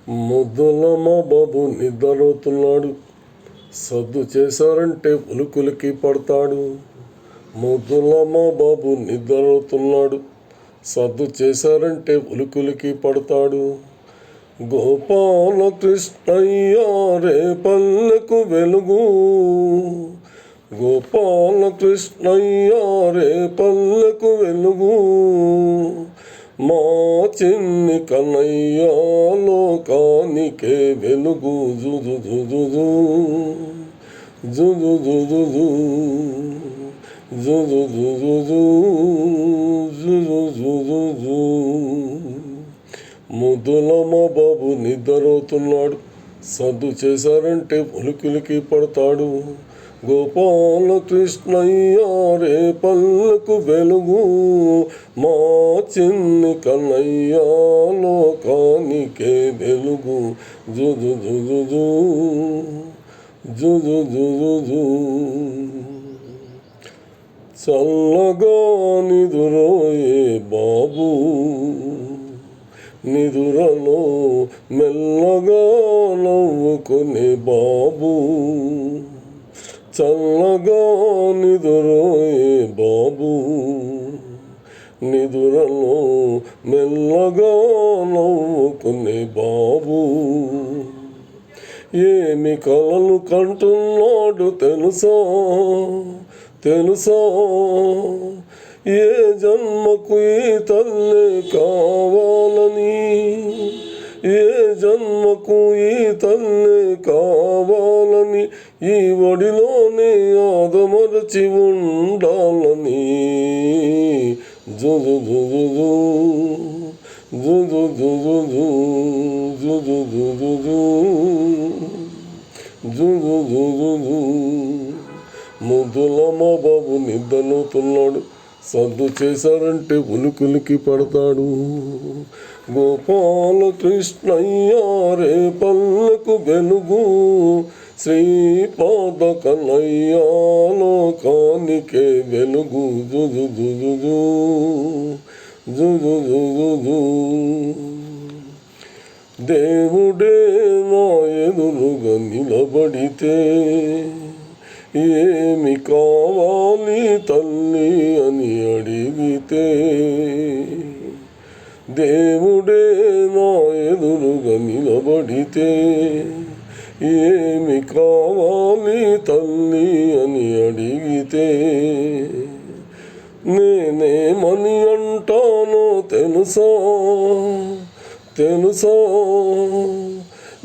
ముద్దుల మా బాబు నిద్రపోతున్నాడు, సద్దు చేశారంటే ఉలుకులికి పడతాడు. ముద్దుల మా బాబు నిద్రపోతున్నాడు, సద్దు చేశారంటే ఉలుకులికి పడతాడు. గోపాల కృష్ణయ్య రే పల్లెకు వెలుగు, గోపాల కృష్ణయ్య రే పల్లెకు వెలుగు. మా చిన్ని కన్నయ్య లోకానికే వెలుగు. జుజు జుజు జుజు జుజు జుజు జుజు జుజు జుజు. ముద్దుల మా బాబు నిద్రపోతున్నాడు, సద్దు చేశారంటే ఉలికిలికి పడతాడు. గోపాల కృష్ణయ్య రే పల్లెకు వెలుగు, మా చిన్ని కన్నయ్య లోకానికే వెలుగు. జుజు జుజు జుజు జుజు జు. చల్లగా నిదురోయే బాబు, నిదురలో మెల్లగా నవ్వుకునే బాబు. చల్లగా నిదురోయే బాబు, నిదురలో మెల్లగా నవ్వుకునే బాబు. ఏమి కలలు కంటున్నాడు తెలుసా, తెలుసా? ఏ జన్మకు ఈ తల్లే కావాలని, ఏ జన్మకు ఈ తల్లే కావాలని, ఈ ఒడిలోనే ఆదమరచి ఉండాలని. జుజు జుజు జుజు జుజు జుజు జుజు జుజు జుజు. ముద్దుల మా బాబు నిద్రపోతున్నాడు, సద్దు చేశారంటే ఉలికులికి పడతాడు. గోపాల కృష్ణయ్య రే పల్లెకు వెలుగు, శ్రీపాద కన్నయ్య లోకానికే వెలుగు. జుజు జుజు జుజు జుజు జు. దేవుడే నా ఎదురుగా నిలబడితే ఏమి కావాలి తల్లి అని అడిగితే, దేవుడే నా ఎదురుగా నిలబడితే ఏమి కావాలి తల్లి అని అడిగితే, నేనేమని అంటానో తెలుసా, తెలుసా?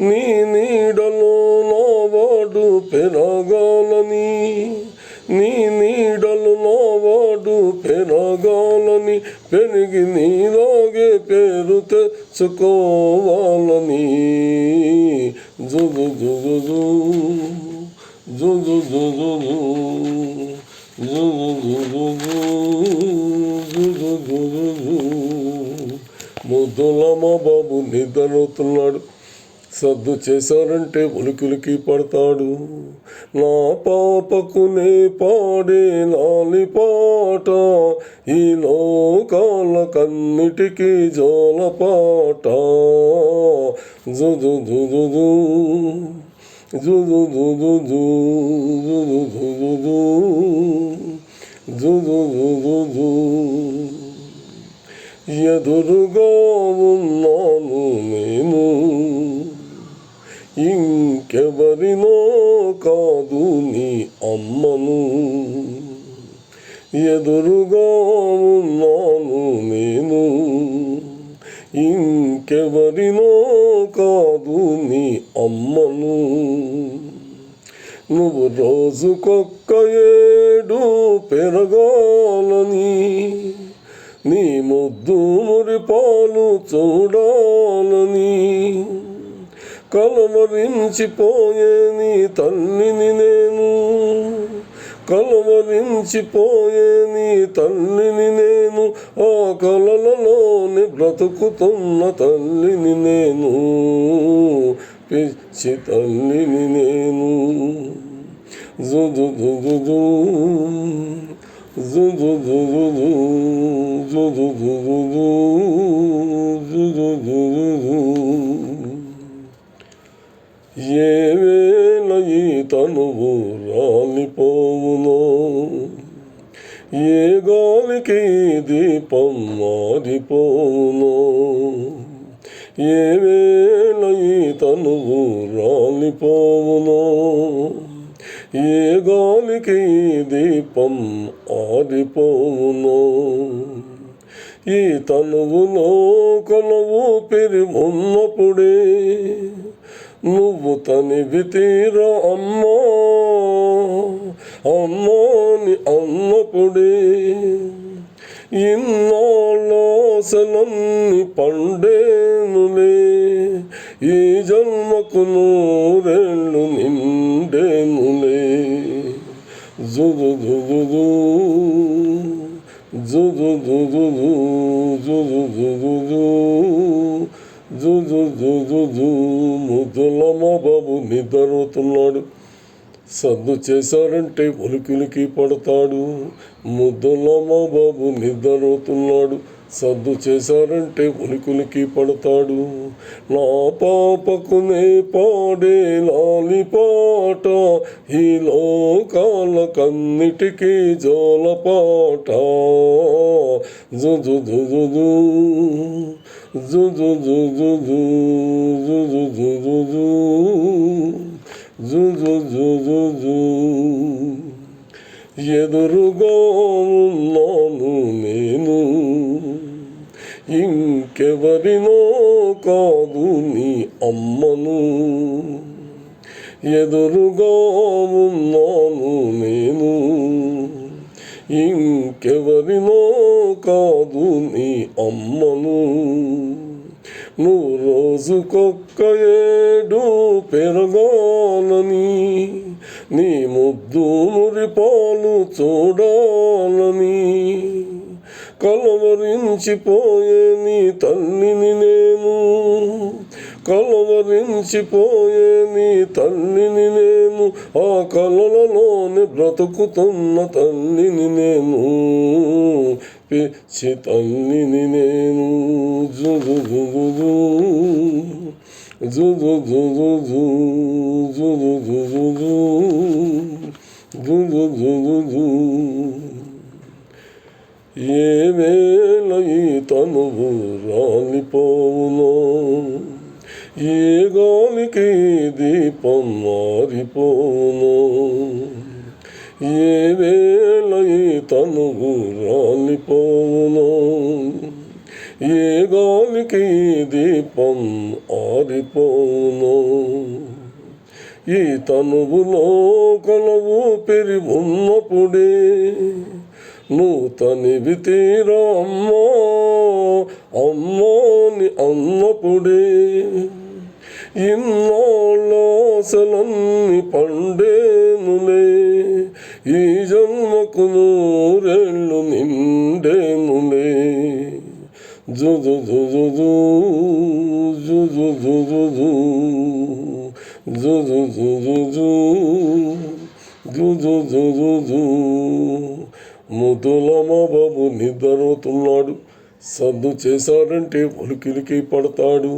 నీ నీడలో నా వాడు పెరగాలని, నీ నీడలు నా వాడు పెరగాలని, పెరిగి నీలాగే పేరు తెచ్చుకోవాలని. జుజు జుజు జుజు జుజు జుజు జుజు జుజు. ముద్దుల మా బాబు నిద్రపోతున్నాడు, సద్దు చేశారంటే ఉలికిలికి పడతాడు. నా పాపకునే పాడే లాలి పాట, ఈ లోకాల కన్నిటికీ జోలపాట. జుజు జుజు జుజు జుజు జుజు జుజు జుజు జుజు. ఎదురుగా ఉన్నాను నేను, ఇంకెవరినో కాదు నీ అమ్మను. ఎదురుగా ఉన్నాను నేను, ఇంకెవరినో కాదు నీ అమ్మను. నువ్వు రోజుకొక్క ఏడు పెరగాలని, నీ ముద్దు మురిపాలు చూడాలని, కలవరించిపోయే నీ తల్లిని నేను, కలవరించిపోయే నీ తల్లిని నేను, ఆ కలలలోని బ్రతుకుతున్న తల్లిని నేను, పిచ్చి తల్లిని నేను. జుజు జుజు జుజు జుజు జుజు జుజు జుజు జుజు జుజు. ఏ వేళ ఈ తనువు రాలిపోవునో, ఏ గాలికి దీపం మారిపోవునో, ఏ వేళ ఈ తనువు రాలిపోవునో, ఏ గాలికి దీపం ఆరిపోవునో. ఈ తనువులో కొలవు పెరిమున్నప్పుడే నువ్వు తనివి తీరా అమ్మా అమ్మాని అన్నప్పుడే ఇన్నాళ్ళాసలన్నీ పండేనులే, ఈ జన్మకు నూరేళ్ళు నిండేనులే. జుదు జుదు జుదు జుదు జుదు జుదు. ముద్దులమ్మ బాబు నిద్రపోతున్నాడు, సద్దు చేశారంటే ఉలికిలికి పడతాడు. ముద్దులమ్మ బాబు నిద్రపోతున్నాడు, సద్దు చేశారంటే ఉలికులికి పడతాడు. నా పాపకునే పాడే లాలి పాట, ఈ లోకాలకన్నిటికీ జోలపాట. జుజు జుజు జుజు జుజు జుజు జుజు జుజు. ఎదురుగా ఉన్నాను నేను, ఇంకెవరినో కాదు నీ అమ్మను. ఎదురుగా ఉన్నాను నేను, ఇంకెవరినో కాదు నీ అమ్మను. నువ్వు రోజుకొక్క ఏడు పెరగాలని, నీ ముద్దు మురిపాలు చూడాలని, కలవరించిపోయే నీ తల్లిని నేను, కలవరించిపోయే నీ తల్లిని నేను, ఆ కలలలోనే బ్రతుకుతున్న తల్లిని నేను, పిచ్చి తల్లిని నేను. జుజు జుజు జుజు జుజు జుజు జుజు జుజు. ఏ వేళ ఈ తనువు రాలిపోవునో, ఏ గాలికి దీపం మారిపోవునో, ఏ వేళ ఈ తనువు రాలిపోవునో, ఏ గాలికి దీపం ఆరిపోవునో. ఈ తనువులో కొలవు పెరి ఉన్నప్పుడే నువ్వు తనివి తీరా అమ్మా అమ్మాని అన్నప్పుడే, ఇన్నాళ్ళాసలన్నీ పండేనులే, ఈ జన్మకు నూరేళ్ళు నిండేనులే. జుజు జుజు జుజు జుజు జుజు జుజు జుజు. ముద్దులమ్మ బాబు నిద్రపోతున్నాడు, సద్దు చేశారంటే ఉలికిలికి పడతాడు.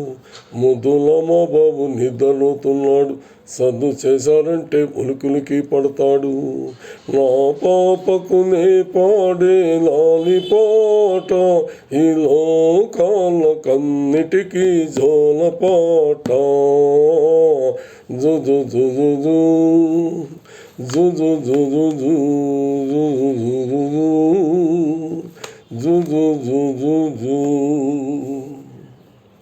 ముద్దులమ్మ బాబు నిద్రపోతున్నాడు, సద్దు చేశారంటే ఉలికిలికి పడతాడు. నా పాపకునే పాడే లాలి పాట, ఈ లోకాలకన్నిటికీ జోలపాట. జుజు జుజు జుజు జుజు జుజు జుజు జుజు.